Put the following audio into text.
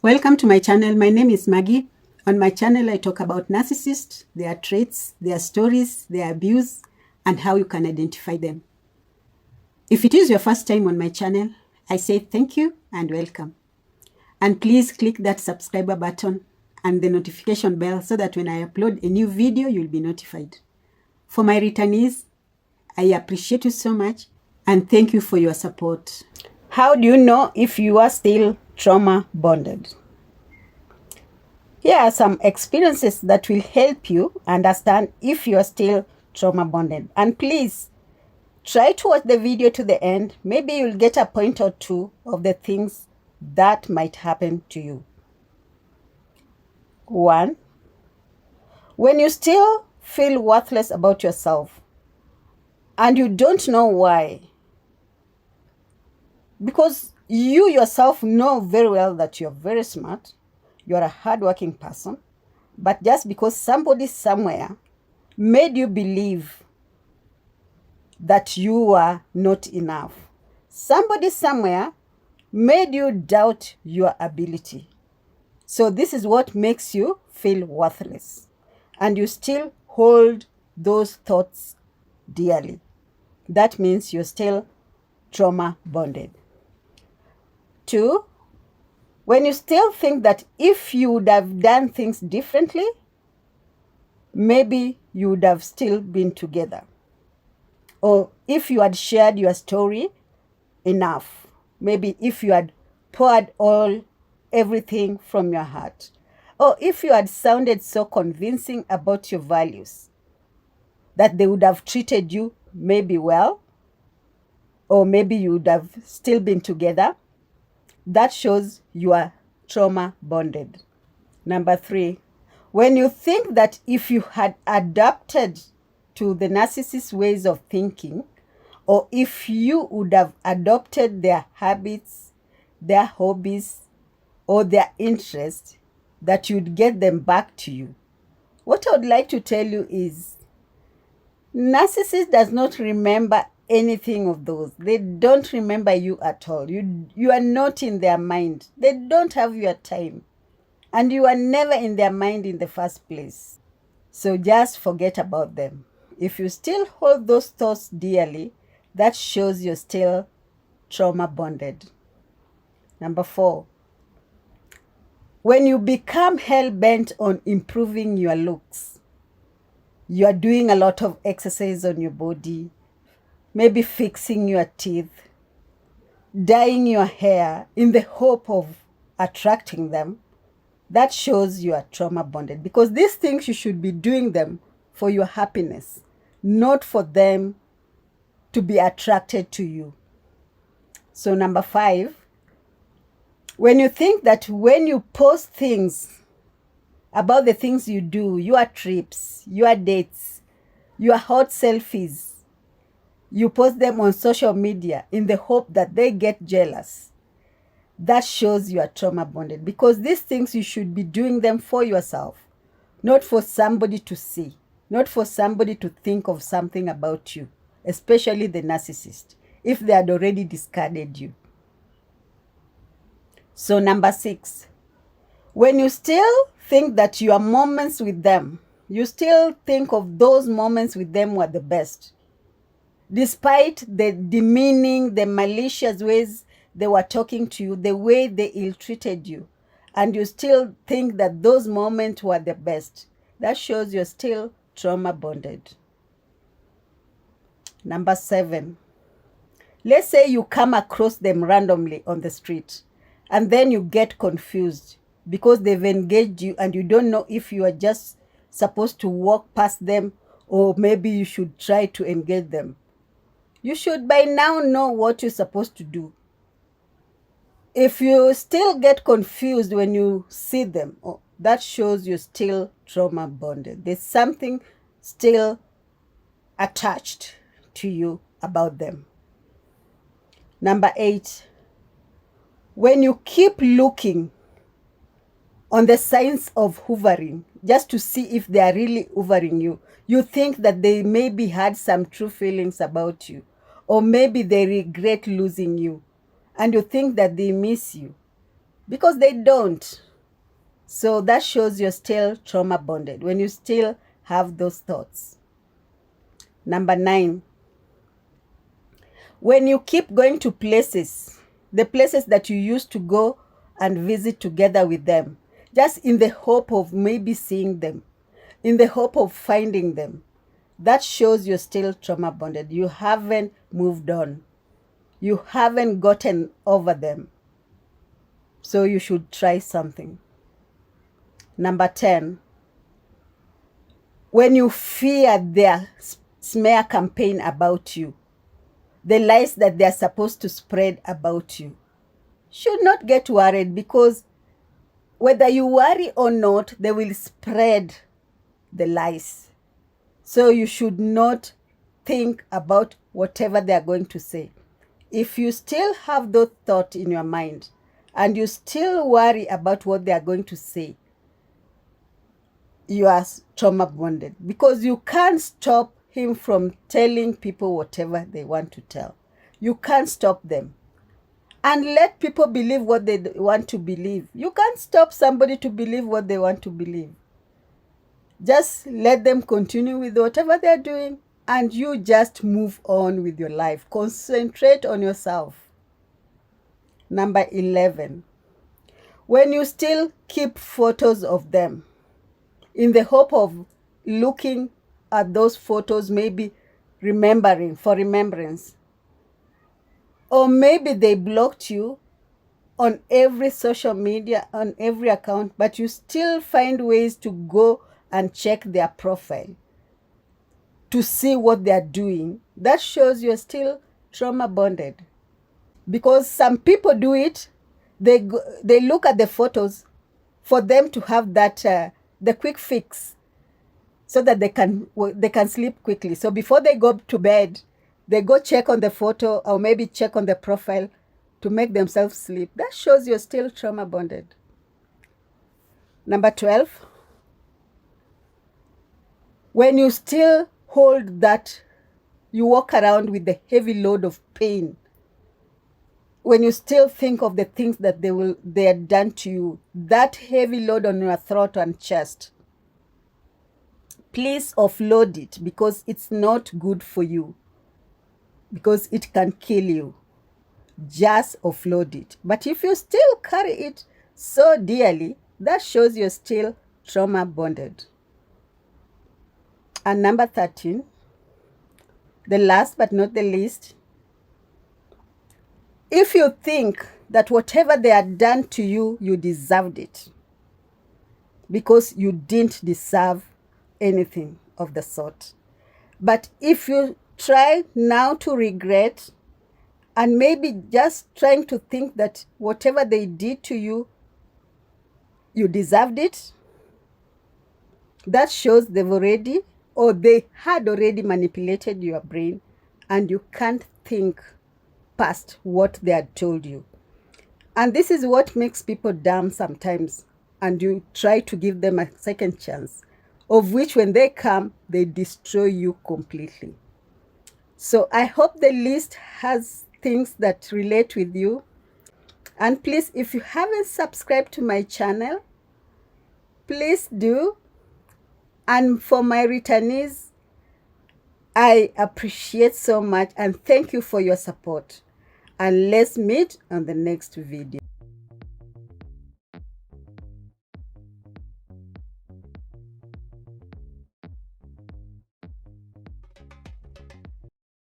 Welcome to my channel. My name is Maggie. On my channel, I talk about narcissists, their traits, their stories, their abuse, and how you can identify them. If it is your first time on my channel, I say thank you and welcome. And please click that subscriber button and the notification bell so that when I upload a new video, you'll be notified. For my returnees, I appreciate you so much and thank you for your support. How do you know if you are still trauma bonded? Here are some experiences that will help you understand if you are still trauma bonded. And please try to watch the video to the end. Maybe you'll get a point or two of the things that might happen to you. 1. When you still feel worthless about yourself and you don't know why, because you yourself know very well that you're very smart, you're a hardworking person, but just because somebody somewhere made you believe that you are not enough, somebody somewhere made you doubt your ability. So this is what makes you feel worthless, and you still hold those thoughts dearly. That means you're still trauma bonded. 2, when you still think that if you would have done things differently, maybe you would have still been together. Or if you had shared your story enough, maybe if you had poured everything from your heart, or if you had sounded so convincing about your values that they would have treated you maybe well, or maybe you would have still been together, that shows you are trauma bonded. Number 3, when you think that if you had adapted to the narcissist's ways of thinking, or if you would have adopted their habits, their hobbies, or their interests, that you'd get them back to you. What I would like to tell you is, narcissist does not remember anything of those. They don't remember you at all. You are not in their mind. They don't have your time. And you are never in their mind in the first place. So just forget about them. If you still hold those thoughts dearly, that shows you're still trauma bonded. Number 4, when you become hell-bent on improving your looks, you are doing a lot of exercise on your body, maybe fixing your teeth, dyeing your hair in the hope of attracting them, that shows you are trauma bonded, because these things you should be doing them for your happiness, not for them to be attracted to you. So number 5, when you think that when you post things about the things you do, your trips, your dates, your hot selfies, you post them on social media in the hope that they get jealous, that shows you are trauma bonded, because these things you should be doing them for yourself, not for somebody to see, not for somebody to think of something about you, especially the narcissist, if they had already discarded you. So number 6, when you still think that your moments with them, you still think of those moments with them were the best, despite the demeaning, the malicious ways they were talking to you, the way they ill-treated you, and you still think that those moments were the best, that shows you're still trauma bonded. Number 7, let's say you come across them randomly on the street, and then you get confused because they've engaged you and you don't know if you are just supposed to walk past them or maybe you should try to engage them. You should by now know what you're supposed to do. If you still get confused when you see them, that shows you're still trauma bonded. There's something still attached to you about them. Number 8, when you keep looking on the signs of hoovering just to see if they are really hoovering you, you think that they maybe had some true feelings about you, or maybe they regret losing you, and you think that they miss you. because they don't. So that shows you're still trauma bonded when you still have those thoughts. Number 9, when you keep going to places, the places that you used to go and visit together with them, just in the hope of maybe seeing them, in the hope of finding them, that shows you're still trauma bonded. You haven't moved on. You haven't gotten over them. So you should try something. Number 10, when you fear their smear campaign about you, the lies that they're supposed to spread about you, should not get worried, because whether you worry or not, they will spread the lies. So you should not think about whatever they are going to say. If you still have those thoughts in your mind and you still worry about what they are going to say, you are trauma bonded, because you can't stop him from telling people whatever they want to tell. You can't stop them. And let people believe what they want to believe. You can't stop somebody to believe what they want to believe. Just let them continue with whatever they're doing, and you just move on with your life. Concentrate on yourself. Number 11, when you still keep photos of them in the hope of looking at those photos, maybe remembering, for remembrance, or maybe they blocked you on every social media, on every account, but you still find ways to go and check their profile to see what they're doing, that shows you're still trauma bonded. Because some people do it, they look at the photos for them to have that the quick fix, so that they can sleep quickly. So before they go to bed, they go check on the photo or maybe check on the profile to make themselves sleep. That shows you're still trauma bonded. Number 12, when you still hold that, you walk around with the heavy load of pain, when you still think of the things that they had done to you, that heavy load on your throat and chest, please offload it, because it's not good for you, because it can kill you. Just offload it. But if you still carry it so dearly, that shows you're still trauma bonded. And number 13, the last but not the least, if you think that whatever they had done to you, you deserved it, because you didn't deserve anything of the sort. But if you try now to regret, and maybe just trying to think that whatever they did to you, you deserved it, that shows they had already manipulated your brain, and you can't think past what they had told you. And this is what makes people dumb sometimes, and you try to give them a second chance, of which when they come, they destroy you completely. So I hope the list has things that relate with you. And please, if you haven't subscribed to my channel, please do. And for my returnees, I appreciate so much, and thank you for your support. And let's meet on the next video.